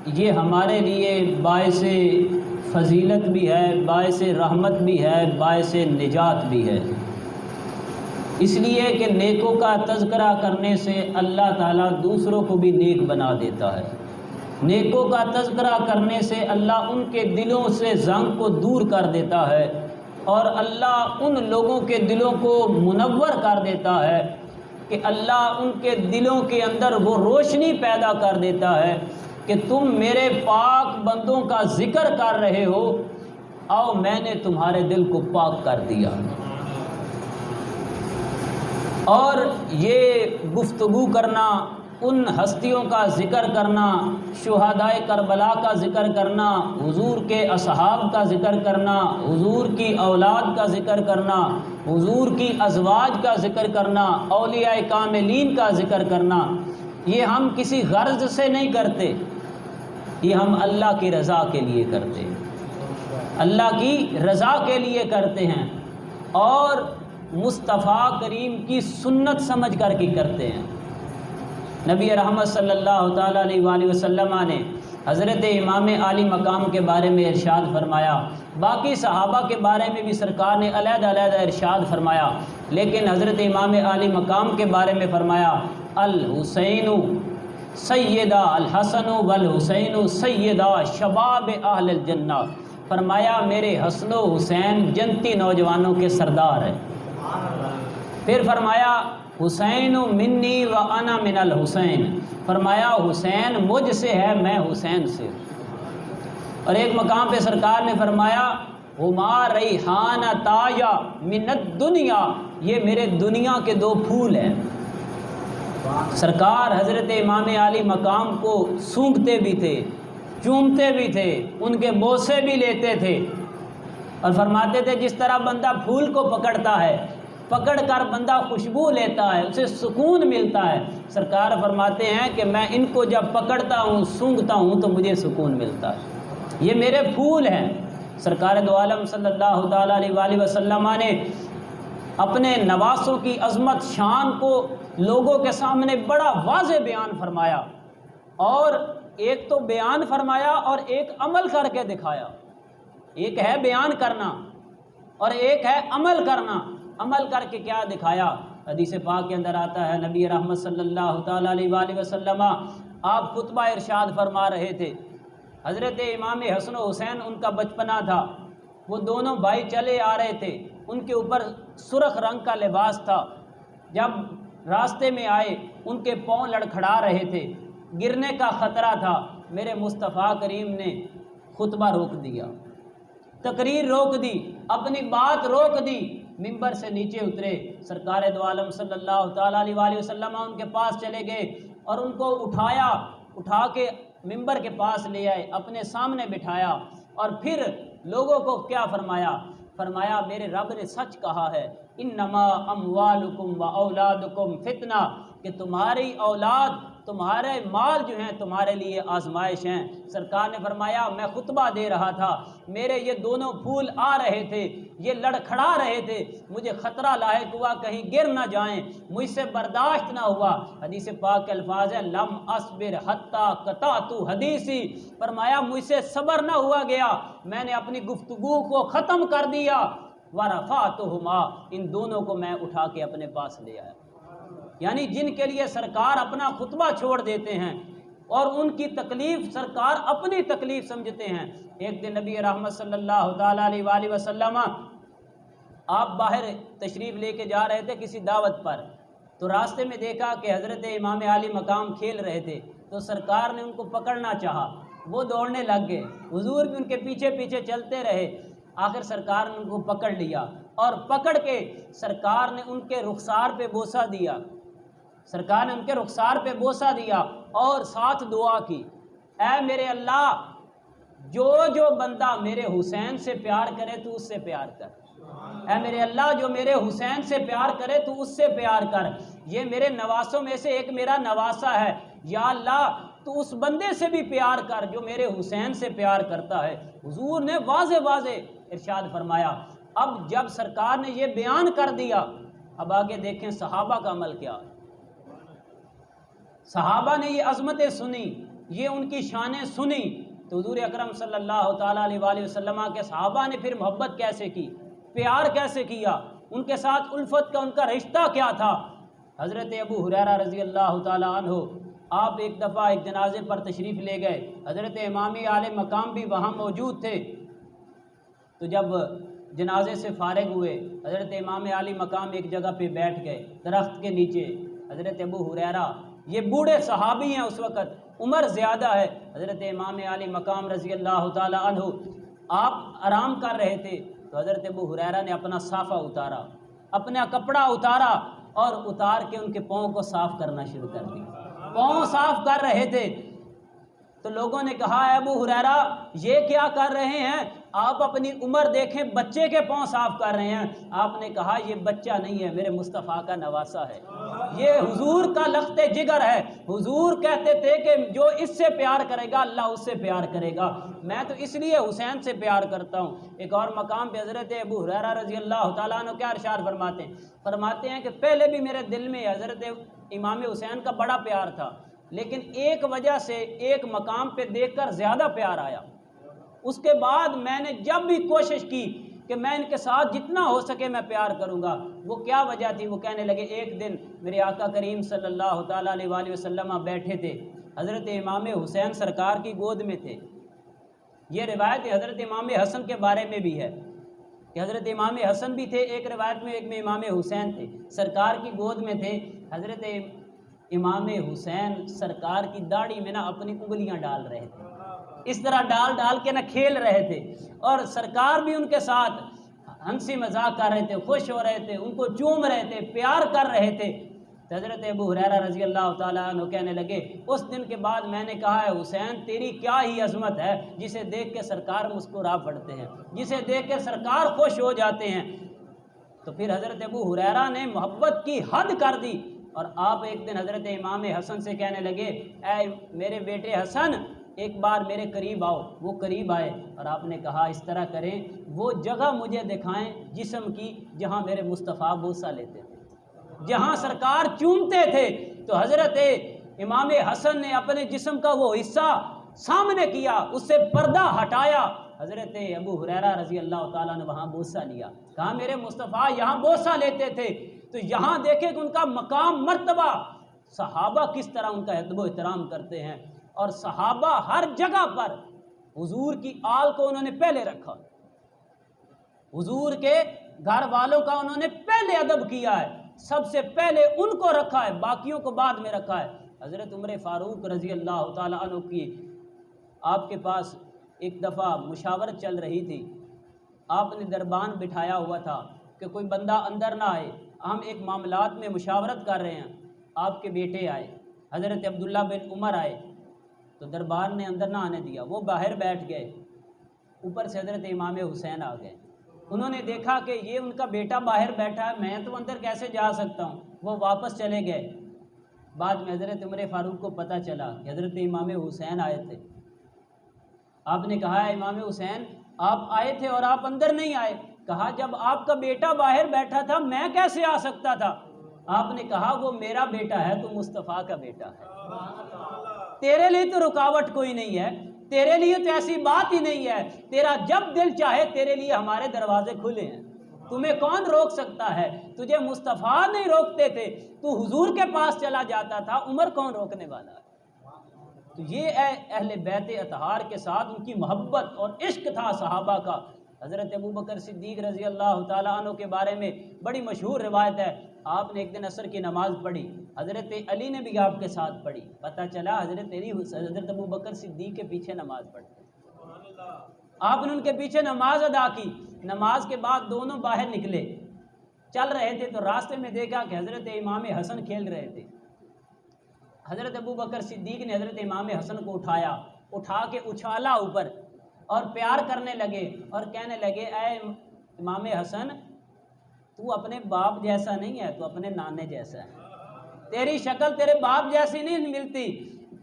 یہ ہمارے لیے باعث فضیلت بھی ہے، باعث رحمت بھی ہے، باعث نجات بھی ہے، اس لیے کہ نیکوں کا تذکرہ کرنے سے اللہ تعالیٰ دوسروں کو بھی نیک بنا دیتا ہے۔ نیکوں کا تذکرہ کرنے سے اللہ ان کے دلوں سے زنگ کو دور کر دیتا ہے، اور اللہ ان لوگوں کے دلوں کو منور کر دیتا ہے کہ اللہ ان کے دلوں کے اندر وہ روشنی پیدا کر دیتا ہے کہ تم میرے پاک بندوں کا ذکر کر رہے ہو، آؤ میں نے تمہارے دل کو پاک کر دیا۔ اور یہ گفتگو کرنا، ان ہستیوں کا ذکر کرنا، شہدائے کربلا کا ذکر کرنا، حضور کے اصحاب کا ذکر کرنا، حضور کی اولاد کا ذکر کرنا، حضور کی ازواج کا ذکر کرنا، اولیاء کاملین کا ذکر کرنا، یہ ہم کسی غرض سے نہیں کرتے، یہ ہم اللہ کی رضا کے لیے کرتے ہیں، اللہ کی رضا کے لیے کرتے ہیں، اور مصطفیٰ کریم کی سنت سمجھ کر کے کرتے ہیں۔ نبی رحمت صلی اللہ تعالیٰ علیہ وآلہ وسلم نے حضرت امام عالی مقام کے بارے میں ارشاد فرمایا، باقی صحابہ کے بارے میں بھی سرکار نے علیحدہ علیحدہ ارشاد فرمایا، لیکن حضرت امام عالی مقام کے بارے میں فرمایا الحسین سیدہ، الحسن والحسین سیدہ شباب اہل الجنہ، فرمایا میرے حسن و حسین جنتی نوجوانوں کے سردار ہیں۔ پھر فرمایا حسین منی و انا من الحسین، فرمایا حسین مجھ سے ہے، میں حسین سے۔ اور ایک مقام پہ سرکار نے فرمایا ہما ریحانتایا من الدنیا، یہ میرے دنیا کے دو پھول ہیں۔ سرکار حضرت امام عالی مقام کو سونگھتے بھی تھے، چومتے بھی تھے، ان کے بوسے بھی لیتے تھے، اور فرماتے تھے جس طرح بندہ پھول کو پکڑتا ہے، پکڑ کر بندہ خوشبو لیتا ہے، اسے سکون ملتا ہے، سرکار فرماتے ہیں کہ میں ان کو جب پکڑتا ہوں، سونگھتا ہوں تو مجھے سکون ملتا ہے، یہ میرے پھول ہیں۔ سرکار دو عالم صلی اللہ تعالیٰ علیہ وآلہ وسلم نے اپنے نواسوں کی عظمت شان کو لوگوں کے سامنے بڑا واضح بیان فرمایا، اور ایک تو بیان فرمایا اور ایک عمل کر کے دکھایا۔ ایک ہے بیان کرنا اور ایک ہے عمل کرنا۔ عمل کر کے کیا دکھایا؟ حدیث پاک کے اندر آتا ہے نبی رحمت صلی اللہ تعالیٰ علیہ وآلہ وسلم آپ خطبہ ارشاد فرما رہے تھے، حضرت امام حسن و حسین ان کا بچپنا تھا، وہ دونوں بھائی چلے آ رہے تھے، ان کے اوپر سرخ رنگ کا لباس تھا، جب راستے میں آئے ان کے پاؤں لڑکھڑا رہے تھے، گرنے کا خطرہ تھا، میرے مصطفیٰ کریم نے خطبہ روک دیا، تقریر روک دی، اپنی بات روک دی، ممبر سے نیچے اترے، سرکار دو عالم صلی اللہ تعالیٰ علیہ وآلہ وسلم ان کے پاس چلے گئے اور ان کو اٹھا کے ممبر کے پاس لے آئے، اپنے سامنے بٹھایا، اور پھر لوگوں کو کیا فرمایا میرے رب نے سچ کہا ہے، انما اموالکم و اولادکم فتنہ، کہ تمہاری اولاد، تمہارے مال جو ہیں تمہارے لیے آزمائش ہیں۔ سرکار نے فرمایا میں خطبہ دے رہا تھا، میرے یہ دونوں پھول آ رہے تھے، یہ لڑکھڑا رہے تھے، مجھے خطرہ لاحق ہوا کہیں گر نہ جائیں، مجھ سے برداشت نہ ہوا۔ حدیث پاک کے الفاظ ہے لم اصبر حتی قطعت حدیثی، فرمایا مجھ سے صبر نہ ہوا گیا، میں نے اپنی گفتگو کو ختم کر دیا، ورفعتہما، ان دونوں کو میں اٹھا کے اپنے پاس لے آیا۔ یعنی جن کے لیے سرکار اپنا خطبہ چھوڑ دیتے ہیں اور ان کی تکلیف سرکار اپنی تکلیف سمجھتے ہیں۔ ایک دن نبی رحمت صلی اللہ تعالیٰ علیہ وآلہ وسلم آپ باہر تشریف لے کے جا رہے تھے کسی دعوت پر، تو راستے میں دیکھا کہ حضرت امام عالی مقام کھیل رہے تھے، تو سرکار نے ان کو پکڑنا چاہا، وہ دوڑنے لگ گئے، حضور بھی ان کے پیچھے پیچھے چلتے رہے، آخر سرکار نے ان کو پکڑ لیا، اور پکڑ کے سرکار نے ان کے رخسار پہ بوسہ دیا، سرکار نے ان کے رخسار پہ بوسہ دیا اور ساتھ دعا کی، اے میرے اللہ جو بندہ میرے حسین سے پیار کرے تو اس سے پیار کر، اے میرے اللہ جو میرے حسین سے پیار کرے تو اس سے پیار کر، یہ میرے نواسوں میں سے ایک میرا نواسا ہے، یا اللہ تو اس بندے سے بھی پیار کر جو میرے حسین سے پیار کرتا ہے۔ حضور نے واضح ارشاد فرمایا۔ اب جب سرکار نے یہ بیان کر دیا، اب آگے دیکھیں صحابہ کا عمل کیا ہے۔ صحابہ نے یہ عظمتیں سنی، یہ ان کی شانیں سنی تو حضور اکرم صلی اللہ تعالیٰ علیہ وآلہ وسلم کے صحابہ نے پھر محبت کیسے کی، پیار کیسے کیا، ان کے ساتھ الفت کا ان کا رشتہ کیا تھا۔ حضرت ابو ہریرہ رضی اللہ تعالیٰ عنہ آپ ایک دفعہ ایک جنازے پر تشریف لے گئے، حضرت امام عالی مقام بھی وہاں موجود تھے، تو جب جنازے سے فارغ ہوئے حضرت امام عالی مقام ایک جگہ پہ بیٹھ گئے درخت کے نیچے۔ حضرت ابو ہریرہ یہ بوڑھے صحابی ہیں، اس وقت عمر زیادہ ہے، حضرت امام عالی مقام رضی اللہ تعالی عنہ آپ آرام کر رہے تھے، تو حضرت ابو ہریرہ نے اپنا صافہ اتارا، اپنا کپڑا اتارا اور اتار کے ان کے پاؤں کو صاف کرنا شروع کر دیا۔ پاؤں صاف کر رہے تھے تو لوگوں نے کہا اے ابو ہریرہ یہ کیا کر رہے ہیں، آپ اپنی عمر دیکھیں، بچے کے پاؤں صاف کر رہے ہیں۔ آپ نے کہا یہ بچہ نہیں ہے، میرے مصطفیٰ کا نواسہ ہے، یہ حضور کا لخت جگر ہے۔ حضور کہتے تھے کہ جو اس سے پیار کرے گا اللہ اس سے پیار کرے گا، میں تو اس لیے حسین سے پیار کرتا ہوں۔ ایک اور مقام پہ حضرت ابو ہریرہ رضی اللہ تعالیٰ عنہ کیا ارشاد فرماتے ہیں کہ پہلے بھی میرے دل میں حضرت امام حسین کا بڑا پیار تھا، لیکن ایک وجہ سے ایک مقام پہ دیکھ کر زیادہ پیار آیا، اس کے بعد میں نے جب بھی کوشش کی کہ میں ان کے ساتھ جتنا ہو سکے میں پیار کروں گا۔ وہ کیا وجہ تھی؟ وہ کہنے لگے ایک دن میرے آقا کریم صلی اللہ تعالیٰ علیہ وآلہ وسلم بیٹھے تھے، حضرت امام حسین سرکار کی گود میں تھے۔ یہ روایت حضرت امام حسن کے بارے میں بھی ہے کہ حضرت امام حسن بھی تھے ایک روایت میں، ایک میں امام حسین تھے، سرکار کی گود میں تھے۔ حضرت امام حسین سرکار کی داڑھی میں نا اپنی انگلیاں ڈال رہے تھے، اس طرح ڈال ڈال کے نا کھیل رہے تھے، اور سرکار بھی ان کے ساتھ ہنسی مذاق کر رہے تھے، خوش ہو رہے تھے، ان کو چوم رہے تھے، پیار کر رہے تھے۔ تو حضرت ابو ہریرہ رضی اللہ تعالیٰ عنہ کہنے لگے اس دن کے بعد میں نے کہا ہے حسین تیری کیا ہی عظمت ہے، جسے دیکھ کے سرکار مسکرا پڑتے ہیں، جسے دیکھ کے سرکار خوش ہو جاتے ہیں۔ تو پھر حضرت ابو ہریرہ نے محبت کی حد کر دی، اور آپ ایک دن حضرت امام حسن سے کہنے لگے اے میرے بیٹے حسن ایک بار میرے قریب آؤ۔ وہ قریب آئے اور آپ نے کہا اس طرح کریں وہ جگہ مجھے دکھائیں جسم کی جہاں میرے مصطفیٰ بوسہ لیتے تھے، جہاں سرکار چومتے تھے۔ تو حضرت امام حسن نے اپنے جسم کا وہ حصہ سامنے کیا، اس سے پردہ ہٹایا، حضرت ابو ہریرہ رضی اللہ تعالیٰ نے وہاں بوسہ لیا، کہا میرے مصطفیٰ یہاں بوسہ لیتے تھے۔ تو یہاں دیکھیں کہ ان کا مقام مرتبہ، صحابہ کس طرح ان کا ادب و احترام کرتے ہیں، اور صحابہ ہر جگہ پر حضور کی آل کو انہوں نے پہلے رکھا، حضور کے گھر والوں کا انہوں نے پہلے ادب کیا ہے، سب سے پہلے ان کو رکھا ہے، باقیوں کو بعد میں رکھا ہے۔ حضرت عمر فاروق رضی اللہ تعالیٰ عنہ کی آپ کے پاس ایک دفعہ مشاورت چل رہی تھی، آپ نے دربان بٹھایا ہوا تھا کہ کوئی بندہ اندر نہ آئے، ہم ایک معاملات میں مشاورت کر رہے ہیں۔ آپ کے بیٹے آئے، حضرت عبداللہ بن عمر آئے، تو دربار نے اندر نہ آنے دیا، وہ باہر بیٹھ گئے، اوپر سے حضرت امام حسین آ گئے، انہوں نے دیکھا کہ یہ ان کا بیٹا باہر بیٹھا ہے، میں تو اندر کیسے جا سکتا ہوں، وہ واپس چلے گئے۔ بعد میں حضرت عمر فاروق کو پتہ چلا کہ حضرت امام حسین آئے تھے۔ آپ نے کہا امام حسین آپ آئے تھے اور آپ اندر نہیں آئے، کہا جب آپ کا بیٹا باہر بیٹھا تھا میں کیسے آ سکتا تھا؟ آپ نے کہا وہ میرا بیٹا ہے، تو مصطفیٰ کا بیٹا ہے، تیرے لیے تو رکاوٹ کوئی نہیں ہے، تیرے لیے تو ایسی بات ہی نہیں ہے، تیرا جب دل چاہے تیرے لیے ہمارے دروازے کھلے ہیں، تمہیں کون روک سکتا ہے؟ تجھے مصطفیٰ نہیں روکتے تھے، تو حضور کے پاس چلا جاتا تھا، عمر کون روکنے والا ہے؟ تو یہ اہل بیت اطہار کے ساتھ ان کی محبت اور عشق تھا صحابہ کا۔ حضرت ابو بکر صدیق رضی اللہ تعالیٰ عنہ کے بارے میں بڑی مشہور روایت ہے، آپ نے ایک دن عصر کی نماز پڑھی، حضرت علی نے بھی آپ کے ساتھ پڑھی، پتہ چلا حضرت ابو بکر صدیق کے پیچھے نماز پڑھتے، آپ نے ان کے پیچھے نماز ادا کی۔ نماز کے بعد دونوں باہر نکلے، چل رہے تھے تو راستے میں دیکھا کہ حضرت امام حسن کھیل رہے تھے۔ حضرت ابو بکر صدیق نے حضرت امام حسن کو اٹھا کے اچھالا اوپر اور پیار کرنے لگے اور کہنے لگے اے امام حسن تو اپنے باپ جیسا نہیں ہے، تو اپنے نانے جیسا ہے، تیری شکل تیرے باپ جیسی نہیں ملتی،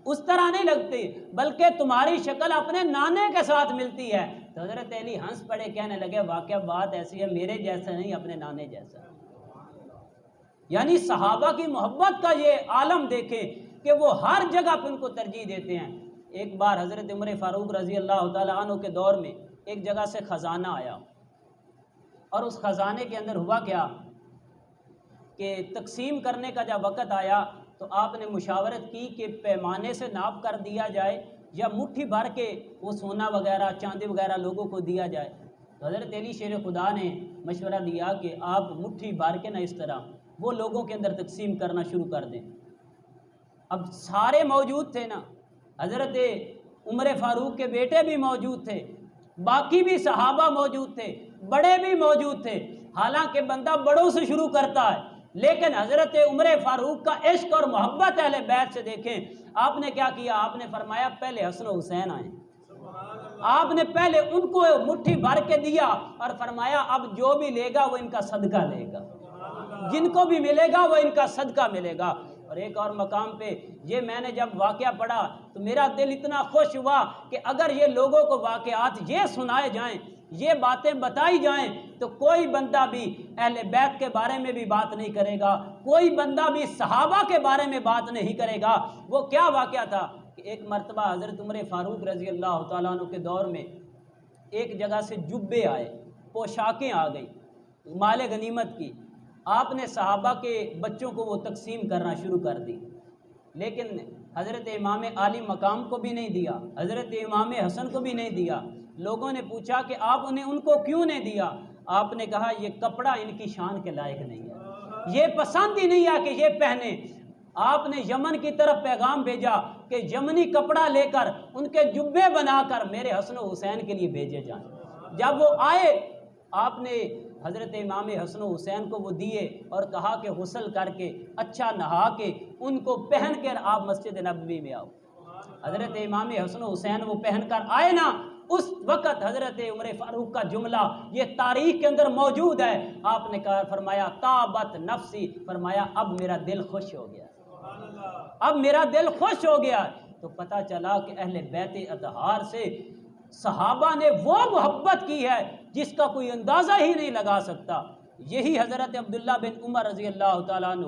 اس طرح نہیں لگتی، بلکہ تمہاری شکل اپنے نانے کے ساتھ ملتی ہے۔ تو حضرت علی ہنس پڑے، کہنے لگے واقعہ بات ایسی ہے، میرے جیسا نہیں اپنے نانے جیسا۔ یعنی صحابہ کی محبت کا یہ عالم دیکھیں کہ وہ ہر جگہ پہ ان کو ترجیح دیتے ہیں۔ ایک بار حضرت عمر فاروق رضی اللہ تعالیٰ عنہ کے دور میں ایک جگہ سے خزانہ آیا، اور اس خزانے کے اندر ہوا کیا کہ تقسیم کرنے کا جب وقت آیا تو آپ نے مشاورت کی کہ پیمانے سے ناپ کر دیا جائے یا مٹھی بھر کے وہ سونا وغیرہ چاندی وغیرہ لوگوں کو دیا جائے۔ تو حضرت علی شیر خدا نے مشورہ دیا کہ آپ مٹھی بھر کے نہ اس طرح وہ لوگوں کے اندر تقسیم کرنا شروع کر دیں۔ اب سارے موجود تھے نا، حضرت عمر فاروق کے بیٹے بھی موجود تھے، باقی بھی صحابہ موجود تھے، بڑے بھی موجود تھے۔ حالانکہ بندہ بڑوں سے شروع کرتا ہے، لیکن حضرت عمر فاروق کا عشق اور محبت اہل بیت سے دیکھیں۔ آپ نے کیا کیا؟ آپ نے فرمایا پہلے حسن و حسین آئیں۔ آپ نے پہلے ان کو مٹھی بھر کے دیا اور فرمایا اب جو بھی لے گا وہ ان کا صدقہ لے گا، جن کو بھی ملے گا وہ ان کا صدقہ ملے گا۔ اور ایک اور مقام پہ یہ میں نے جب واقعہ پڑھا تو میرا دل اتنا خوش ہوا کہ اگر یہ لوگوں کو واقعات یہ سنائے جائیں، یہ باتیں بتائی جائیں، تو کوئی بندہ بھی اہل بیت کے بارے میں بھی بات نہیں کرے گا، کوئی بندہ بھی صحابہ کے بارے میں بات نہیں کرے گا۔ وہ کیا واقعہ تھا کہ ایک مرتبہ حضرت عمر فاروق رضی اللہ تعالیٰ عنہ کے دور میں ایک جگہ سے جبے آئے، پوشاکیں آ گئی مال غنیمت کی۔ آپ نے صحابہ کے بچوں کو وہ تقسیم کرنا شروع کر دی، لیکن حضرت امام عالی مقام کو بھی نہیں دیا، حضرت امام حسن کو بھی نہیں دیا۔ لوگوں نے پوچھا کہ آپ انہیں ان کو کیوں نہیں دیا؟ آپ نے کہا یہ کپڑا ان کی شان کے لائق نہیں ہے، یہ پسند ہی نہیں ہے کہ یہ پہنے۔ آپ نے یمن کی طرف پیغام بھیجا کہ یمنی کپڑا لے کر ان کے جبے بنا کر میرے حسن و حسین کے لیے بھیجے جائیں۔ جب وہ آئے آپ نے حضرت امام حسن و حسین کو وہ دیے اور کہا کہ غسل کر کے اچھا نہا کے ان کو پہن کر آپ مسجد نبوی میں آؤ۔ حضرت امام حسن و حسین وہ پہن کر آئے نا، اس وقت حضرت عمر فاروق کا جملہ یہ تاریخ کے اندر موجود ہے۔ آپ نے کہا، فرمایا طابت نفسی، فرمایا اب میرا دل خوش ہو گیا، اب میرا دل خوش ہو گیا۔ تو پتہ چلا کہ اہل بیت اطہار سے صحابہ نے وہ محبت کی ہے جس کا کوئی اندازہ ہی نہیں لگا سکتا۔ یہی حضرت عبداللہ بن عمر رضی اللہ تعالیٰ عنہ،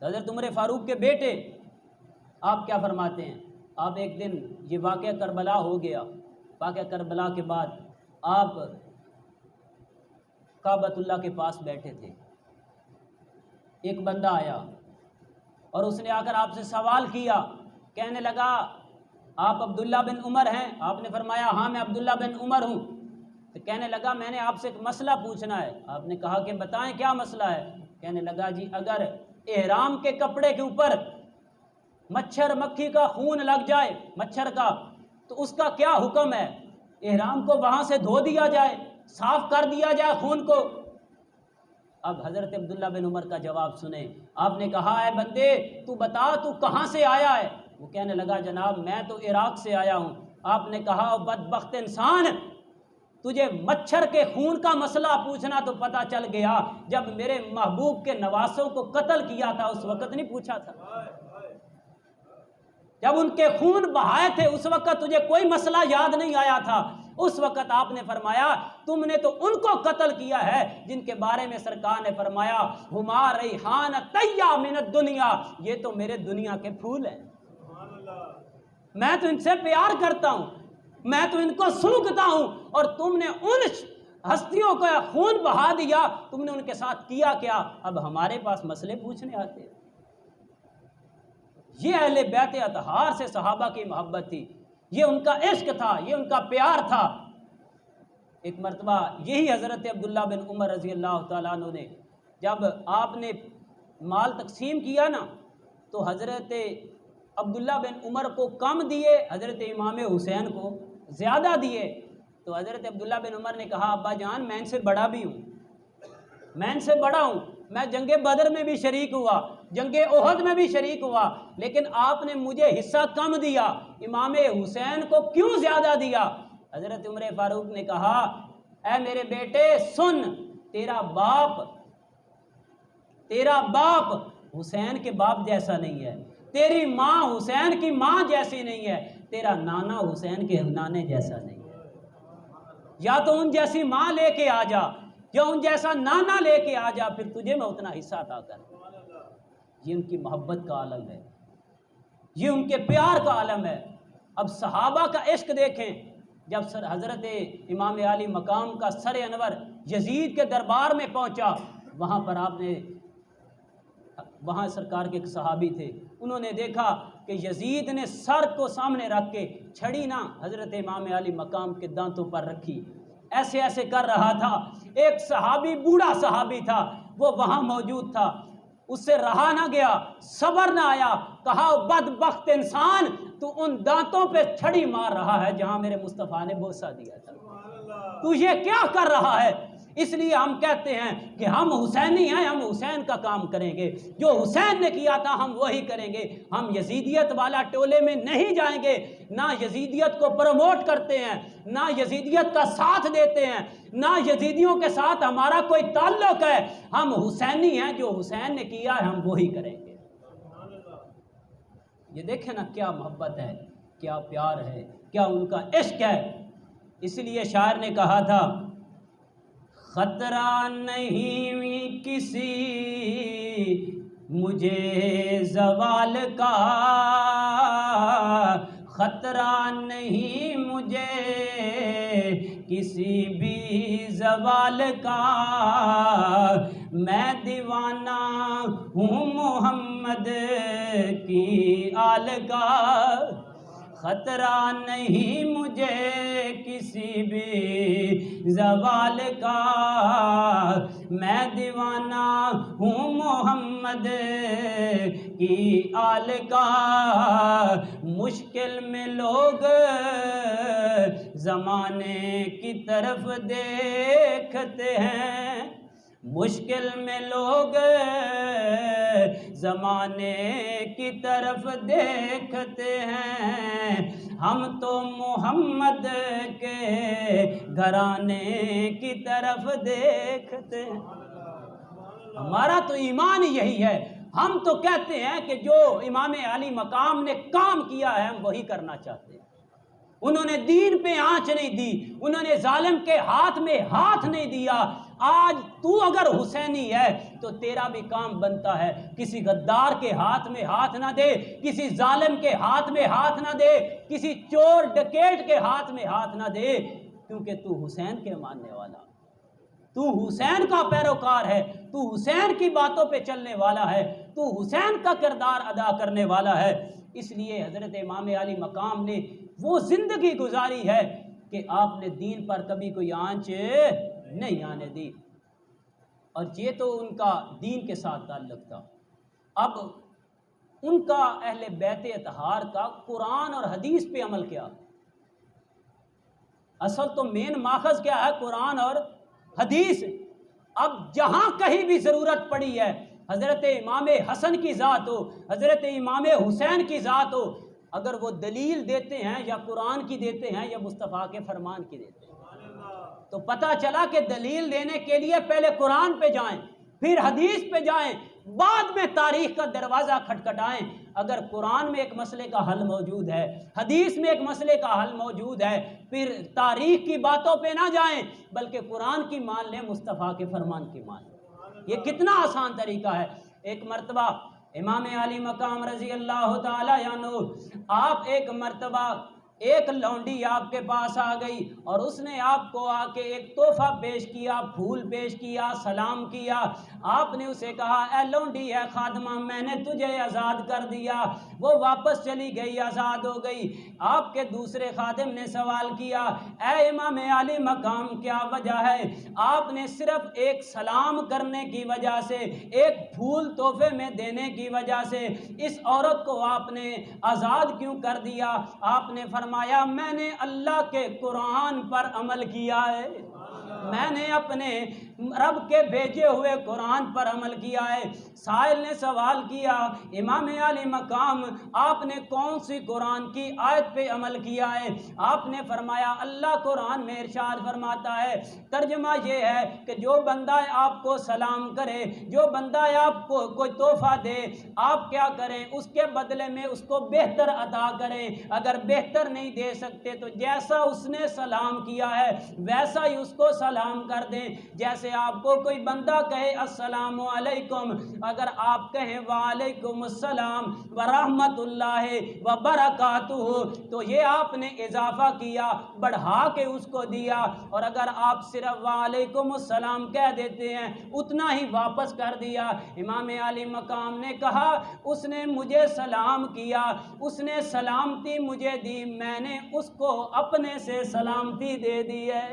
حضرت عمر فاروق کے بیٹے، آپ کیا فرماتے ہیں؟ آپ ایک دن یہ واقعہ کربلا ہو گیا، واقعہ کربلا کے بعد آپ کعبۃ اللہ کے پاس بیٹھے تھے، ایک بندہ آیا اور اس نے آ کر آپ سے سوال کیا، کہنے لگا آپ عبداللہ بن عمر ہیں؟ آپ نے فرمایا ہاں میں عبداللہ بن عمر ہوں۔ تو کہنے لگا میں نے آپ سے ایک مسئلہ پوچھنا ہے۔ آپ نے کہا کہ بتائیں کیا مسئلہ ہے؟ کہنے لگا جی اگر احرام کے کپڑے کے اوپر مچھر مکھی کا خون لگ جائے، مچھر کا، تو اس کا کیا حکم ہے؟ احرام کو وہاں سے دھو دیا جائے، صاف کر دیا جائے خون کو؟ اب حضرت عبداللہ بن عمر کا جواب سنیں۔ آپ نے کہا اے بندے تو بتا تو کہاں سے آیا ہے؟ وہ کہنے لگا جناب میں تو عراق سے آیا ہوں۔ آپ نے کہا بدبخت انسان، تجھے مچھر کے خون کا مسئلہ پوچھنا تو پتہ چل گیا، جب میرے محبوب کے نواسوں کو قتل کیا تھا اس وقت نہیں پوچھا تھا؟ جب ان کے خون بہائے تھے اس وقت تجھے کوئی مسئلہ یاد نہیں آیا تھا؟ اس وقت آپ نے فرمایا تم نے تو ان کو قتل کیا ہے جن کے بارے میں سرکار نے فرمایا ہما ریحان طیّب من الدنیا، یہ تو میرے دنیا کے پھول ہیں، میں تو ان سے پیار کرتا ہوں، میں تو ان کو سونگتا ہوں، اور تم نے ان ہستیوں کا خون بہا دیا، تم نے ان کے ساتھ کیا کیا؟ اب ہمارے پاس مسئلے پوچھنے آتے ہیں۔ یہ اہل بیت اطہار سے صحابہ کی محبت تھی، یہ ان کا عشق تھا، یہ ان کا پیار تھا۔ ایک مرتبہ یہی حضرت عبداللہ بن عمر رضی اللہ تعالیٰ عنہ نے جب آپ نے مال تقسیم کیا نا تو حضرت عبداللہ بن عمر کو کم دیے، حضرت امام حسین کو زیادہ دیے۔ تو حضرت عبداللہ بن عمر نے کہا ابا جان میں ان سے بڑا بھی ہوں، میں ان سے بڑا ہوں، میں جنگ بدر میں بھی شریک ہوا، جنگ احد میں بھی شریک ہوا، لیکن آپ نے مجھے حصہ کم دیا، امام حسین کو کیوں زیادہ دیا؟ حضرت عمر فاروق نے کہا اے میرے بیٹے سن، تیرا باپ حسین کے باپ جیسا نہیں ہے، تیری ماں حسین کی ماں جیسی نہیں ہے، تیرا نانا حسین کے نانے جیسا نہیں ہے، یا تو ان جیسی ماں لے کے آ جا یا ان جیسا نانا لے کے آ جا، پھر تجھے میں اتنا حصہ عطا کر۔ یہ ان کی محبت کا عالم ہے، یہ ان کے پیار کا عالم ہے۔ اب صحابہ کا عشق دیکھیں، جب حضرت امام علی مقام کا سر انور یزید کے دربار میں پہنچا، وہاں پر آپ نے، وہاں سرکار کے ایک صحابی تھے، انہوں نے دیکھا کہ یزید نے سر کو سامنے رکھ کے چھڑی نہ حضرت امام علی مقام کے دانتوں پر رکھی، ایسے ایسے کر رہا تھا۔ ایک صحابی، بوڑھا صحابی تھا، وہ وہاں موجود تھا، اس سے رہا نہ گیا، صبر نہ آیا، کہا بدبخت انسان، تو ان دانتوں پہ چھڑی مار رہا ہے جہاں میرے مصطفیٰ نے بوسہ دیا تھا، تو یہ کیا کر رہا ہے؟ اس لیے ہم کہتے ہیں کہ ہم حسینی ہیں، ہم حسین کا کام کریں گے، جو حسین نے کیا تھا ہم وہی کریں گے، ہم یزیدیت والا ٹولے میں نہیں جائیں گے، نہ یزیدیت کو پروموٹ کرتے ہیں، نہ یزیدیت کا ساتھ دیتے ہیں، نہ یزیدیوں کے ساتھ ہمارا کوئی تعلق ہے، ہم حسینی ہیں، جو حسین نے کیا ہے ہم وہی کریں گے۔ یہ دیکھیں نا کیا محبت ہے، کیا پیار ہے، کیا ان کا عشق ہے۔ اس لیے شاعر نے کہا تھا، خطرہ نہیں کسی مجھے زوال کا، خطرہ نہیں مجھے کسی بھی زوال کا، میں دیوانہ ہوں محمد کی آل کا، خطرہ نہیں مجھے کسی بھی زوال کا، میں دیوانہ ہوں محمد کی آل کا، مشکل میں لوگ زمانے کی طرف دیکھتے ہیں، مشکل میں لوگ زمانے کی طرف دیکھتے ہیں، ہم تو محمد کے گھرانے کی طرف دیکھتے ہیں۔ ہمارا تو ایمان ہی یہی ہے، ہم تو کہتے ہیں کہ جو امام علی مقام نے کام کیا ہے ہم وہی کرنا چاہتے ہیں۔ انہوں نے دین پہ آنچ نہیں دی، انہوں نے ظالم کے ہاتھ میں ہاتھ نہیں دیا۔ آج تو اگر حسینی ہے تو تیرا بھی کام بنتا ہے، کسی غدار کے ہاتھ میں ہاتھ نہ دے، کسی ظالم کے ہاتھ میں ہاتھ نہ دے، کسی چور ڈکیٹ کے ہاتھ میں ہاتھ نہ دے، کیونکہ تو حسین کے ماننے والا، تو حسین کا پیروکار ہے، تو حسین کی باتوں پہ چلنے والا ہے، تو حسین کا کردار ادا کرنے والا ہے۔ اس لیے حضرت امام علی مقام نے وہ زندگی گزاری ہے کہ آپ نے دین پر کبھی کوئی آنچ نہیں آنے دی، اور یہ تو ان کا دین کے ساتھ تعلق تھا۔ اب ان کا اہل بیت اطہار کا قرآن اور حدیث پہ عمل کیا؟ اصل تو مین ماخذ کیا ہے؟ قرآن اور حدیث۔ اب جہاں کہیں بھی ضرورت پڑی ہے، حضرت امام حسن کی ذات ہو، حضرت امام حسین کی ذات ہو، اگر وہ دلیل دیتے ہیں یا قرآن کی دیتے ہیں یا مصطفیٰ کے فرمان کی دیتے ہیں، تو پتہ چلا کہ دلیل دینے کے لیے پہلے قرآن پہ جائیں، پھر حدیث پہ جائیں، بعد میں تاریخ کا دروازہ کھٹکھٹائیں۔ اگر قرآن میں ایک مسئلے کا حل موجود ہے، حدیث میں ایک مسئلے کا حل موجود ہے، پھر تاریخ کی باتوں پہ نہ جائیں بلکہ قرآن کی مان لیں، مصطفیٰ کے فرمان کی مان لیں۔ یہ کتنا آسان طریقہ ہے۔ ایک مرتبہ امام علی مقام رضی اللہ تعالی عنہ، آپ ایک مرتبہ ایک لونڈی آپ کے پاس آ گئی اور اس نے آپ کو آ کے ایک تحفہ پیش کیا، پھول پیش کیا، سلام کیا۔ آپ نے اسے کہا، اے لونڈی ہے خادمہ، میں نے تجھے آزاد کر دیا۔ وہ واپس چلی گئی، آزاد ہو گئی۔ آپ کے دوسرے خادم نے سوال کیا، اے امام علی مقام کیا وجہ ہے؟ آپ نے صرف ایک سلام کرنے کی وجہ سے، ایک پھول تحفے میں دینے کی وجہ سے اس عورت کو آپ نے آزاد کیوں کر دیا؟ آپ نے فرمایا، میں نے اللہ کے قرآن پر عمل کیا ہے، میں نے اپنے رب کے بھیجے ہوئے قرآن پر عمل کیا ہے۔ سائل نے سوال کیا، امام علی مقام آپ نے کون سی قرآن کی آیت پہ عمل کیا ہے؟ آپ نے فرمایا، اللہ قرآن میں ارشاد فرماتا ہے، ترجمہ یہ ہے کہ جو بندہ آپ کو سلام کرے، جو بندہ آپ کو کوئی تحفہ دے، آپ کیا کریں؟ اس کے بدلے میں اس کو بہتر عطا کریں۔ اگر بہتر نہیں دے سکتے تو جیسا اس نے سلام کیا ہے ویسا ہی اس کو سلام سلام کر دیں. جیسے آپ کو کوئی بندہ کہے السلام علیکم، اگر آپ کہیں وعلیکم السلام ورحمۃ اللہ وبرکاتہ تو یہ آپ نے اضافہ کیا، بڑھا کے اس کو دیا. اور اگر آپ صرف وعلیکم السلام کہہ دیتے ہیں اتنا ہی واپس کر دیا. امام عالی مقام نے کہا اس نے مجھے سلام کیا، اس نے سلامتی مجھے دی، میں نے اس کو اپنے سے سلامتی دے دی ہے.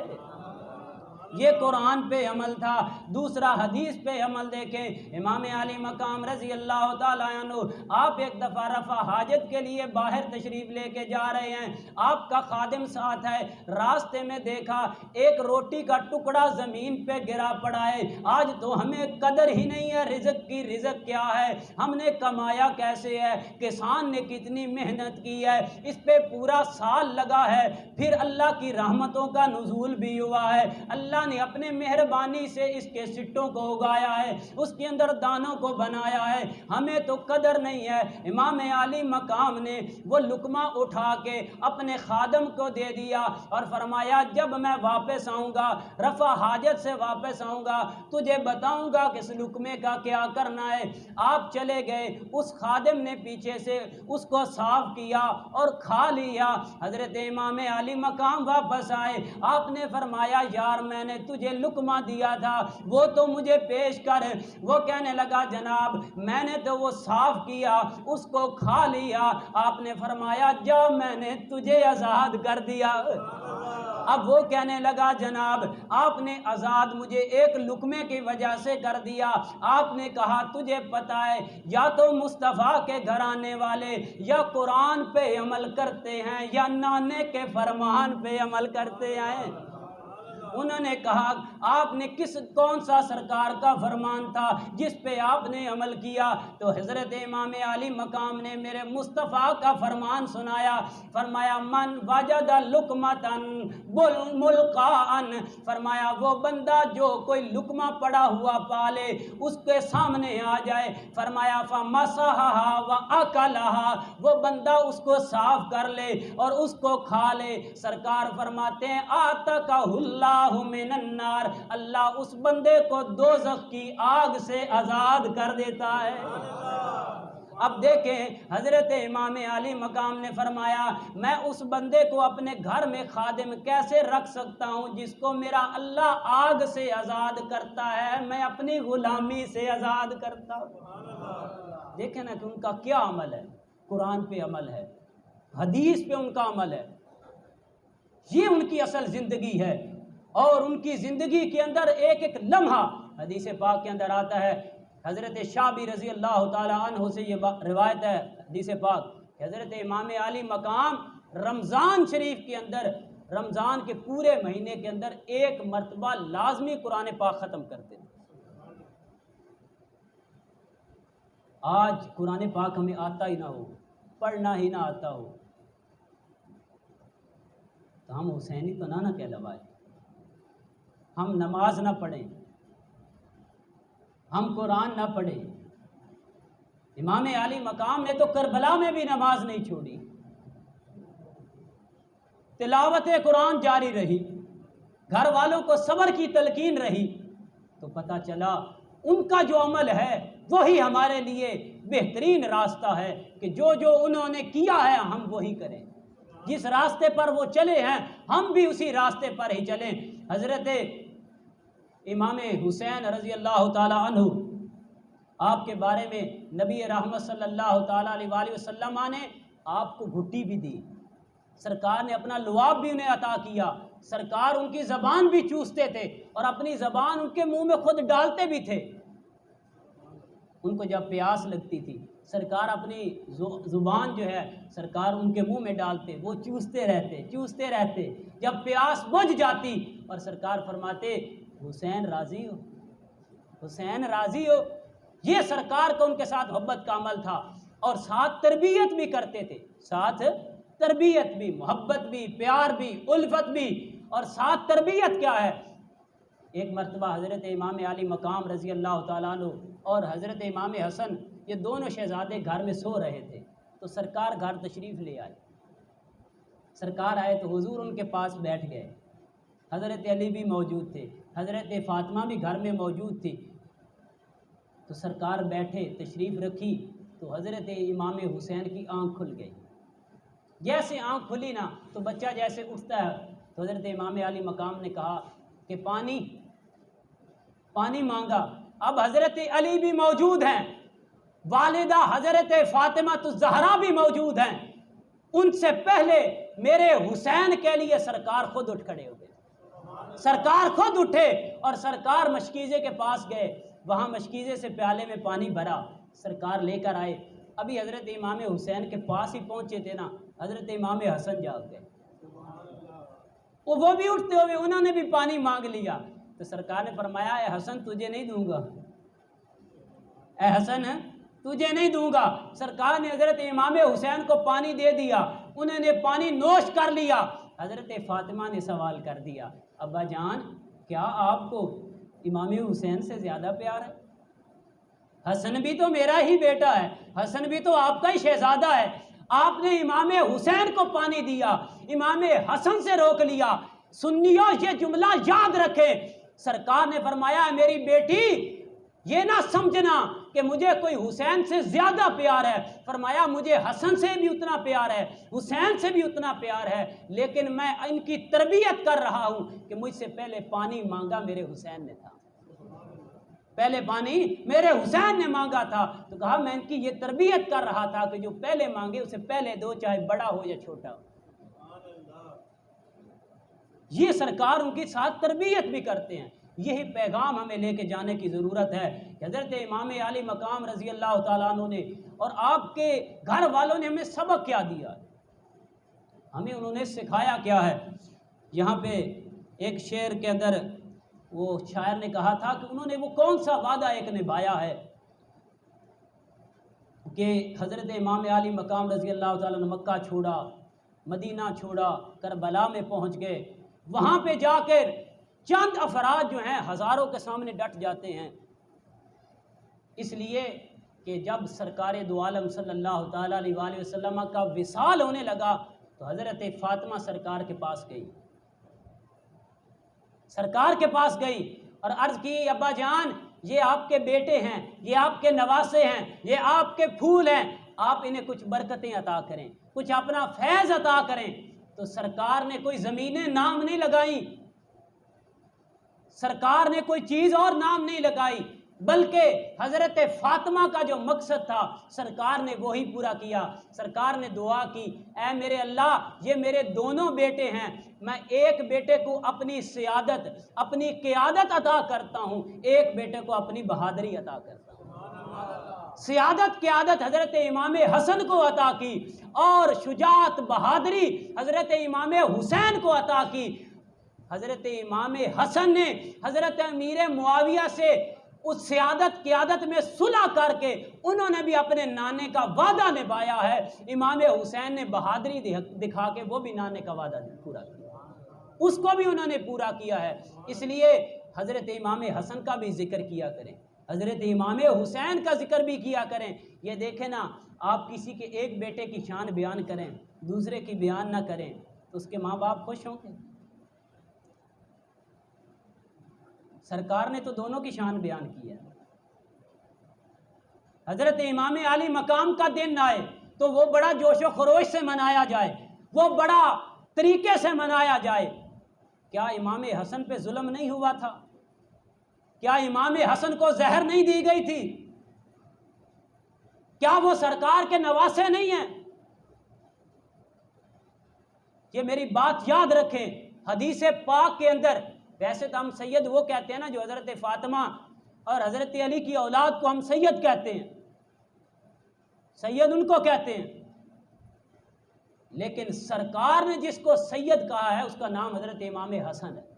یہ قرآن پہ عمل تھا. دوسرا حدیث پہ عمل دیکھیں. امام عالی مقام رضی اللہ تعالیٰ عنہ آپ ایک دفعہ رفع حاجت کے لیے باہر تشریف لے کے جا رہے ہیں، آپ کا خادم ساتھ ہے. راستے میں دیکھا ایک روٹی کا ٹکڑا زمین پہ گرا پڑا ہے. آج تو ہمیں قدر ہی نہیں ہے رزق کی، رزق کیا ہے، ہم نے کمایا کیسے ہے، کسان نے کتنی محنت کی ہے، اس پہ پورا سال لگا ہے، پھر اللہ کی رحمتوں کا نزول بھی ہوا ہے، اللہ نے اپنے مہربانی سے اس کے سٹوں کو اگایا ہے، اس کے اندر دانوں کو بنایا ہے، ہمیں تو قدر نہیں ہے. امام عالی مقام نے وہ لقمہ اٹھا کے اپنے خادم کو دے دیا اور فرمایا جب میں واپس آؤں گا، رفع حاجت سے واپس آؤں گا، تجھے بتاؤں گا کہ اس لقمے کا کیا کرنا ہے. آپ چلے گئے، اس خادم نے پیچھے سے اس کو صاف کیا اور کھا لیا. حضرت امام عالی مقام واپس آئے، آپ نے فرمایا یار میں نے تجھے لقمہ دیا تھا وہ تو مجھے پیش کر. وہ کہنے لگا جناب میں نے تو وہ صاف کیا، اس کو کھا لیا. آپ نے فرمایا جا میں نے تجھے آزاد کر دیا. اب وہ کہنے لگا جناب آپ نے آزاد مجھے ایک لقمے کی وجہ سے کر دیا. آپ نے کہا تجھے پتا ہے یا تو مصطفیٰ کے گھر آنے والے یا قرآن پہ عمل کرتے ہیں یا نانے کے فرمان پہ عمل کرتے ہیں. انہوں نے کہا آپ نے کون سا سرکار کا فرمان تھا جس پہ آپ نے عمل کیا؟ تو حضرت امام عالی مقام نے میرے مصطفیٰ کا فرمان سنایا. فرمایا من وجد لقمتن ملقان، فرمایا وہ بندہ جو کوئی لقمہ پڑا ہوا پالے اس کے سامنے آ جائے، فرمایا فمسحها واکلها، وہ بندہ اس کو صاف کر لے اور اس کو کھا لے. سرکار فرماتے ہیں آتاکہ اللہ من النار، اللہ اس بندے کو دوزخ کی آگ سے آزاد کر دیتا ہے. اب دیکھیں حضرت امام عالی مقام نے فرمایا میں اس بندے کو اپنے گھر میں خادم کیسے رکھ سکتا ہوں جس کو میرا اللہ آگ سے آزاد کرتا ہے، میں اپنی غلامی سے آزاد کرتا ہوں. دیکھیں نا کہ ان کا کیا عمل ہے، قرآن پہ عمل ہے، حدیث پہ ان کا عمل ہے، یہ ان کی اصل زندگی ہے. اور ان کی زندگی کے اندر ایک ایک لمحہ، حدیث پاک کے اندر آتا ہے، حضرت شعبی رضی اللہ تعالی عنہ سے یہ روایت ہے حدیث پاک کہ حضرت امام عالی مقام رمضان شریف کے اندر، رمضان کے پورے مہینے کے اندر ایک مرتبہ لازمی قرآن پاک ختم کرتے ہیں. آج قرآن پاک ہمیں آتا ہی نہ ہو، پڑھنا ہی نہ آتا ہو تو ہم حسینی تو نہ کہلوائے، ہم نماز نہ پڑھیں، ہم قرآن نہ پڑھیں. امام عالی مقام نے تو کربلا میں بھی نماز نہیں چھوڑی، تلاوت قرآن جاری رہی، گھر والوں کو صبر کی تلقین رہی. تو پتہ چلا ان کا جو عمل ہے وہی ہمارے لیے بہترین راستہ ہے کہ جو جو انہوں نے کیا ہے ہم وہی کریں، جس راستے پر وہ چلے ہیں ہم بھی اسی راستے پر ہی چلیں. حضرت امام حسین رضی اللہ تعالی عنہ، آپ کے بارے میں نبی رحمت صلی اللہ تعالی علیہ وآلہ وسلم نے آپ کو گھٹی بھی دی، سرکار نے اپنا لعاب بھی انہیں عطا کیا، سرکار ان کی زبان بھی چوستے تھے اور اپنی زبان ان کے منہ میں خود ڈالتے بھی تھے. ان کو جب پیاس لگتی تھی سرکار اپنی زبان جو ہے سرکار ان کے منہ میں ڈالتے، وہ چوستے رہتے. جب پیاس بجھ جاتی اور سرکار فرماتے حسین راضی ہو، حسین راضی ہو. یہ سرکار کو ان کے ساتھ محبت کا عمل تھا. اور ساتھ تربیت بھی کرتے تھے، ساتھ تربیت بھی، محبت بھی، پیار بھی، الفت بھی. اور ساتھ تربیت کیا ہے؟ ایک مرتبہ حضرت امام عالی مقام رضی اللہ تعالیٰ عنہ اور حضرت امام حسن یہ دونوں شہزادے گھر میں سو رہے تھے تو سرکار گھر تشریف لے آئے. سرکار آئے تو حضور ان کے پاس بیٹھ گئے. حضرت علی بھی موجود تھے، حضرت فاطمہ بھی گھر میں موجود تھی۔ تو سرکار بیٹھے، تشریف رکھی، تو حضرت امام حسین کی آنکھ کھل گئی۔ جیسے آنکھ کھلی نا تو بچہ جیسے اٹھتا ہے، تو حضرت امام علی مقام نے کہا کہ پانی مانگا۔ اب حضرت علی بھی موجود ہیں، والدہ حضرت فاطمہ الزہرا بھی موجود ہیں، ان سے پہلے میرے حسین کے لیے سرکار خود اٹھ کھڑے ہو گئے۔ سرکار خود اٹھے اور سرکار مشکیزے کے پاس گئے، وہاں مشکیزے سے پیالے میں پانی بھرا، سرکار لے کر آئے۔ ابھی حضرت امام حسین کے پاس ہی پہنچے تھے نا، حضرت امام حسن جاگ گئے، وہ بھی اٹھتے ہوئے انہوں نے بھی پانی مانگ لیا۔ تو سرکار نے فرمایا اے حسن تجھے نہیں دوں گا، اے حسن تجھے نہیں دوں گا۔ سرکار نے حضرت امام حسین کو پانی دے دیا، انہوں نے پانی نوش کر لیا۔ حضرت فاطمہ نے سوال کر دیا ابا جان کیا آپ کو امام حسین سے زیادہ پیار ہے؟ حسن بھی تو میرا ہی بیٹا ہے، حسن بھی تو آپ کا ہی شہزادہ ہے، آپ نے امام حسین کو پانی دیا، امام حسن سے روک لیا۔ سنیوں یہ جملہ یاد رکھے، سرکار نے فرمایا میری بیٹی یہ نہ سمجھنا کہ مجھے کوئی حسین سے زیادہ پیار ہے، فرمایا مجھے حسن سے بھی اتنا پیار ہے، حسین سے بھی اتنا پیار ہے، لیکن میں ان کی تربیت کر رہا ہوں کہ مجھ سے پہلے پانی مانگا میرے حسین نے تھا، پہلے پانی میرے حسین نے مانگا تھا۔ تو کہا میں ان کی یہ تربیت کر رہا تھا کہ جو پہلے مانگے اسے پہلے دو، چاہے بڑا ہو یا چھوٹا ہو۔ یہ سرکار ان کے ساتھ تربیت بھی کرتے ہیں۔ یہی پیغام ہمیں لے کے جانے کی ضرورت ہے کہ حضرت امام علی مقام رضی اللہ تعالیٰ عنہ نے اور آپ کے گھر والوں نے ہمیں سبق کیا دیا، ہمیں انہوں نے سکھایا کیا ہے۔ یہاں پہ ایک شعر کے اندر وہ شاعر نے کہا تھا کہ انہوں نے وہ کون سا وعدہ ایک نبھایا ہے کہ حضرت امام علی مقام رضی اللہ تعالیٰ نے مکہ چھوڑا، مدینہ چھوڑا، کربلا میں پہنچ گئے، وہاں پہ جا کر چند افراد جو ہیں ہزاروں کے سامنے ڈٹ جاتے ہیں، اس لیے کہ جب سرکار دو عالم صلی اللہ تعالیٰ علیہ وآلہ وسلم کا وصال ہونے لگا تو حضرت فاطمہ سرکار کے پاس گئی، سرکار کے پاس گئی اور عرض کی ابا جان یہ آپ کے بیٹے ہیں، یہ آپ کے نواسے ہیں، یہ آپ کے پھول ہیں، آپ انہیں کچھ برکتیں عطا کریں، کچھ اپنا فیض عطا کریں۔ تو سرکار نے کوئی زمینیں نام نہیں لگائیں، سرکار نے کوئی چیز اور نام نہیں لگائی، بلکہ حضرت فاطمہ کا جو مقصد تھا سرکار نے وہی پورا کیا۔ سرکار نے دعا کی اے میرے اللہ یہ میرے دونوں بیٹے ہیں، میں ایک بیٹے کو اپنی سیادت اپنی قیادت عطا کرتا ہوں، ایک بیٹے کو اپنی بہادری عطا کرتا ہوں۔ سیادت قیادت حضرت امام حسن کو عطا کی اور شجاعت بہادری حضرت امام حسین کو عطا کی۔ حضرت امام حسن نے حضرت امیر معاویہ سے اس سیادت قیادت میں صلح کر کے انہوں نے بھی اپنے نانے کا وعدہ نبھایا ہے، امام حسین نے بہادری دکھا کے وہ بھی نانے کا وعدہ پورا کیا، اس کو بھی انہوں نے پورا کیا ہے۔ اس لیے حضرت امام حسن کا بھی ذکر کیا کریں، حضرت امام حسین کا ذکر بھی کیا کریں۔ یہ دیکھیں نا آپ کسی کے ایک بیٹے کی شان بیان کریں دوسرے کی بیان نہ کریں تو اس کے ماں باپ خوش ہوں گے؟ سرکار نے تو دونوں کی شان بیان کی ہے۔ حضرت امام علی مقام کا دن آئے تو وہ بڑا جوش و خروش سے منایا جائے، وہ بڑا طریقے سے منایا جائے۔ کیا امام حسن پہ ظلم نہیں ہوا تھا؟ کیا امام حسن کو زہر نہیں دی گئی تھی؟ کیا وہ سرکار کے نواسے نہیں ہیں؟ یہ میری بات یاد رکھیں، حدیث پاک کے اندر ویسے تو ہم سید وہ کہتے ہیں نا جو حضرت فاطمہ اور حضرت علی کی اولاد کو ہم سید کہتے ہیں، سید ان کو کہتے ہیں، لیکن سرکار نے جس کو سید کہا ہے اس کا نام حضرت امام حسن ہے۔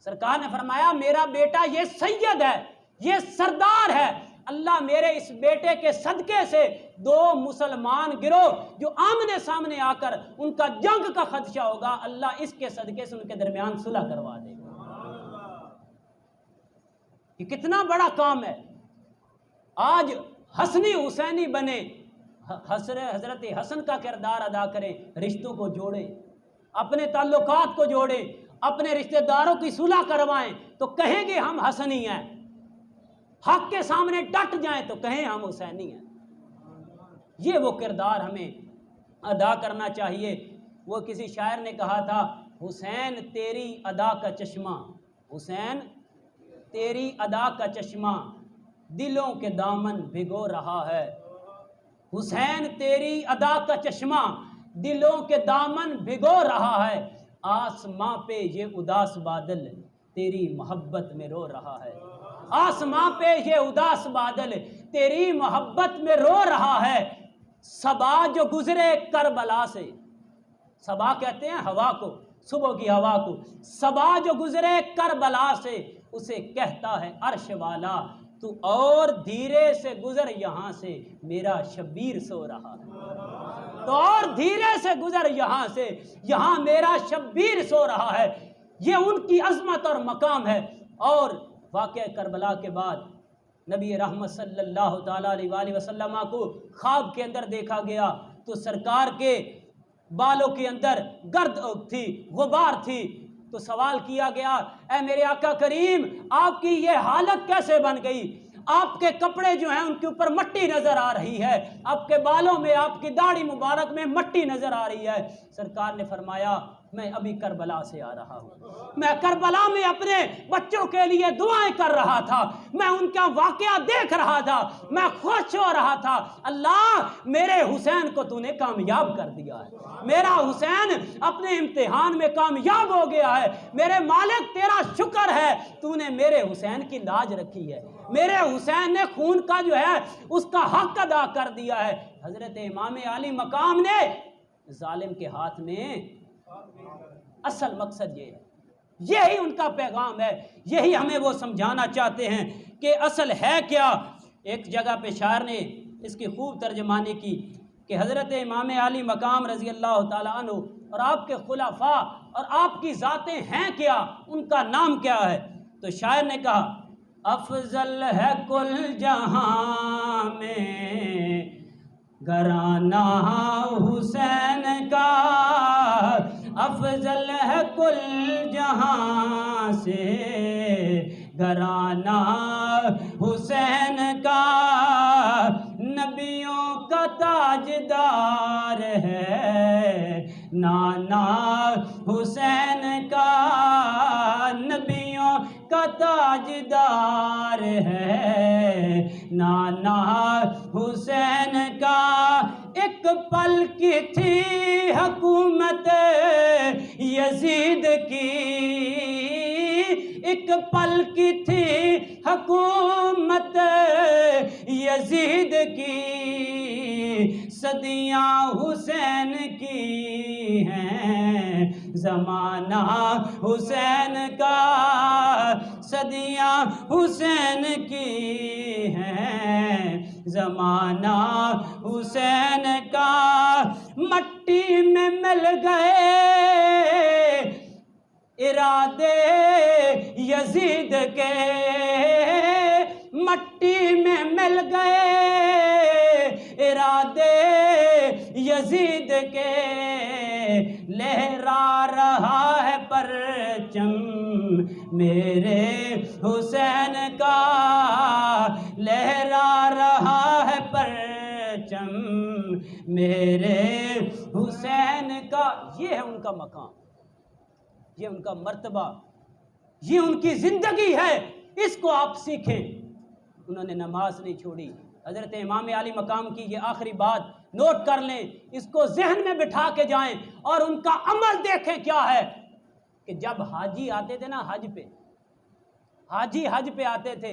سرکار نے فرمایا میرا بیٹا یہ سید ہے، یہ سردار ہے، اللہ میرے اس بیٹے کے صدقے سے دو مسلمان گروہ جو آمنے سامنے آ کر ان کا جنگ کا خدشہ ہوگا، اللہ اس کے صدقے سے ان کے درمیان صلح کروا دے گا۔ یہ کتنا بڑا کام ہے۔ آج حسنی حسینی بنے، حضرت حسن کا کردار ادا کریں، رشتوں کو جوڑیں۔ اپنے تعلقات کو جوڑیں، اپنے رشتہ داروں کی صلح کروائیں تو کہیں گے ہم حسنی ہیں، حق کے سامنے ڈٹ جائیں تو کہیں ہم حسینی ہیں۔ یہ وہ کردار ہمیں ادا کرنا چاہیے۔ وہ کسی شاعر نے کہا تھا، حسین تیری ادا کا چشمہ، حسین تیری ادا کا چشمہ دلوں کے دامن بھگو رہا ہے، حسین تیری ادا کا چشمہ دلوں کے دامن بھگو رہا ہے، آسماں پہ یہ اداس بادل تیری محبت میں رو رہا ہے، آسماں پہ یہ اداس بادل تیری محبت میں رو رہا ہے، صبا جو گزرے کربلا سے، صبا کہتے ہیں ہوا کو، صبح کی ہوا کو، صبا جو گزرے کربلا سے اسے کہتا ہے عرش والا تو اور دھیرے سے گزر یہاں سے، میرا شبیر سو رہا ہے، تو اور دھیرے سے گزر یہاں سے، یہاں میرا شبیر سو رہا ہے۔ یہ ان کی عظمت اور مقام ہے۔ اور واقعہ کربلا کے بعد نبی رحمت صلی اللہ تعالیٰ علیہ وآلہ وسلم کو خواب کے اندر دیکھا گیا تو سرکار کے بالوں کے اندر گرد تھی، غبار تھی، تو سوال کیا گیا، اے میرے آقا کریم آپ کی یہ حالت کیسے بن گئی؟ آپ کے کپڑے جو ہیں ان کے اوپر مٹی نظر آ رہی ہے، آپ کے بالوں میں، آپ کی داڑھی مبارک میں مٹی نظر آ رہی ہے۔ سرکار نے فرمایا، میں ابھی کربلا سے آ رہا ہوں، میں کربلا میں اپنے بچوں کے لیے دعائیں کر رہا تھا، میں ان کا واقعہ دیکھ رہا تھا، میں خوش ہو رہا تھا، اللہ میرے حسین کو تو نے کامیاب کر دیا ہے، میرا حسین اپنے امتحان میں کامیاب ہو گیا ہے، میرے مالک تیرا شکر ہے تو نے میرے حسین کی لاج رکھی ہے، میرے حسین نے خون کا جو ہے اس کا حق ادا کر دیا ہے۔ حضرت امام علی مقام نے ظالم کے ہاتھ میں، اصل مقصد یہ ہے، یہی ان کا پیغام ہے، یہی ہمیں وہ سمجھانا چاہتے ہیں کہ اصل ہے کیا۔ ایک جگہ پہ شاعر نے اس کی خوب ترجمانی کی کہ حضرت امام علی مقام رضی اللہ تعالیٰ عنہ اور آپ کے خلفاء اور آپ کی ذاتیں ہیں کیا، ان کا نام کیا ہے؟ تو شاعر نے کہا، افضل ہے کل جہاں میں گھرانہ حسین کا، افضل ہے کل جہاں سے گھرانہ حسین کا، نبیوں کا تاجدار ہے نانا حسین کا، نبیوں کا تاجدار ہے نانا حسین کا، ایک پل کی تھی حکومت یزید کی، ایک پل کی تھی حکومت یزید کی، صدیاں حسین کی ہیں زمانہ حسین کا، صدیاں حسین کی ہیں زمانہ حسین کا، مٹی میں مل گئے ارادے یزید کے، مٹی میں مل گئے ارادے یزید کے، لہرا رہا ہے پرچم میرے حسین کا، لہرا رہا ہے پرچم میرے حسین کا۔ یہ ہے ان کا مقام، یہ ان کا مرتبہ، یہ ان کی زندگی ہے، اس کو آپ سیکھیں۔ انہوں نے نماز نہیں چھوڑی۔ حضرت امام علی مقام کی یہ آخری بات نوٹ کر لیں، اس کو ذہن میں بٹھا کے جائیں اور ان کا عمل دیکھیں کیا ہے کہ جب حاجی آتے تھے نا حج پہ، حاجی حج پہ آتے تھے،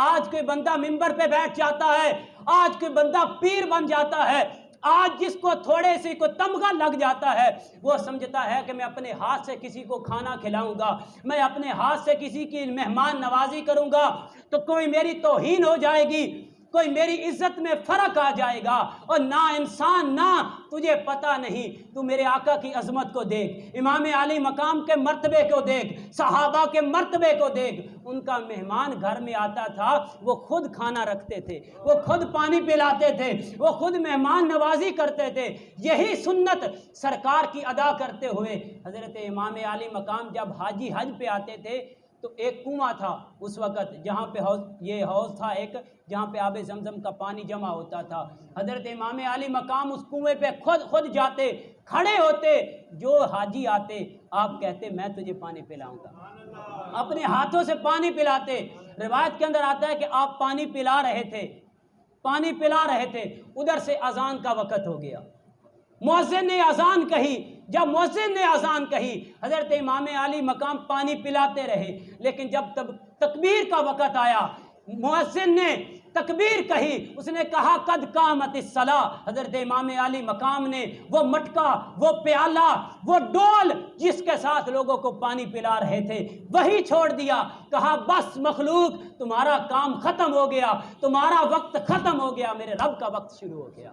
آج کوئی بندہ منبر پہ بیٹھ جاتا ہے، آج کوئی بندہ پیر بن جاتا ہے، آج جس کو تھوڑے سے کو تمغہ لگ جاتا ہے وہ سمجھتا ہے کہ میں اپنے ہاتھ سے کسی کو کھانا کھلاؤں گا، میں اپنے ہاتھ سے کسی کی مہمان نوازی کروں گا تو کوئی میری توہین ہو جائے گی۔ کوئی میری عزت میں فرق آ جائے گا، اور نا انسان نا تجھے پتہ نہیں، تو میرے آقا کی عظمت کو دیکھ، امام علی مقام کے مرتبے کو دیکھ، صحابہ کے مرتبے کو دیکھ۔ ان کا مہمان گھر میں آتا تھا، وہ خود کھانا رکھتے تھے، وہ خود پانی پلاتے تھے، وہ خود مہمان نوازی کرتے تھے۔ یہی سنت سرکار کی ادا کرتے ہوئے حضرت امام علی مقام جب حاجی حج پہ آتے تھے تو ایک کنواں تھا اس وقت، جہاں پہ یہ حوض تھا ایک، جہاں پہ آب زمزم کا پانی جمع ہوتا تھا۔ حضرت امام علی مقام اس کنویں پہ خود جاتے، کھڑے ہوتے، جو حاجی آتے آپ کہتے میں تجھے پانی پلاؤں گا، اپنے ہاتھوں سے پانی پلاتے۔ روایت کے اندر آتا ہے کہ آپ پانی پلا رہے تھے، ادھر سے اذان کا وقت ہو گیا، مؤذن نے اذان کہی۔ جب مؤذن نے اذان کہی حضرت امام علی مقام پانی پلاتے رہے، لیکن جب تکبیر کا وقت آیا مؤذن نے تکبیر کہی، اس نے کہا قد قامت الصلاۃ، حضرت امام علی مقام نے وہ مٹکا، وہ پیالہ، وہ ڈول جس کے ساتھ لوگوں کو پانی پلا رہے تھے وہی چھوڑ دیا، کہا بس مخلوق تمہارا کام ختم ہو گیا، تمہارا وقت ختم ہو گیا، میرے رب کا وقت شروع ہو گیا،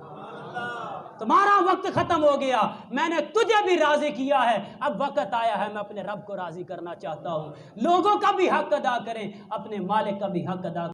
تمہارا وقت ختم ہو گیا، میں نے تجھے بھی راضی کیا ہے، اب وقت آیا ہے میں اپنے رب کو راضی کرنا چاہتا ہوں۔ لوگوں کا بھی حق ادا کریں، اپنے مالک کا بھی حق ادا کریں۔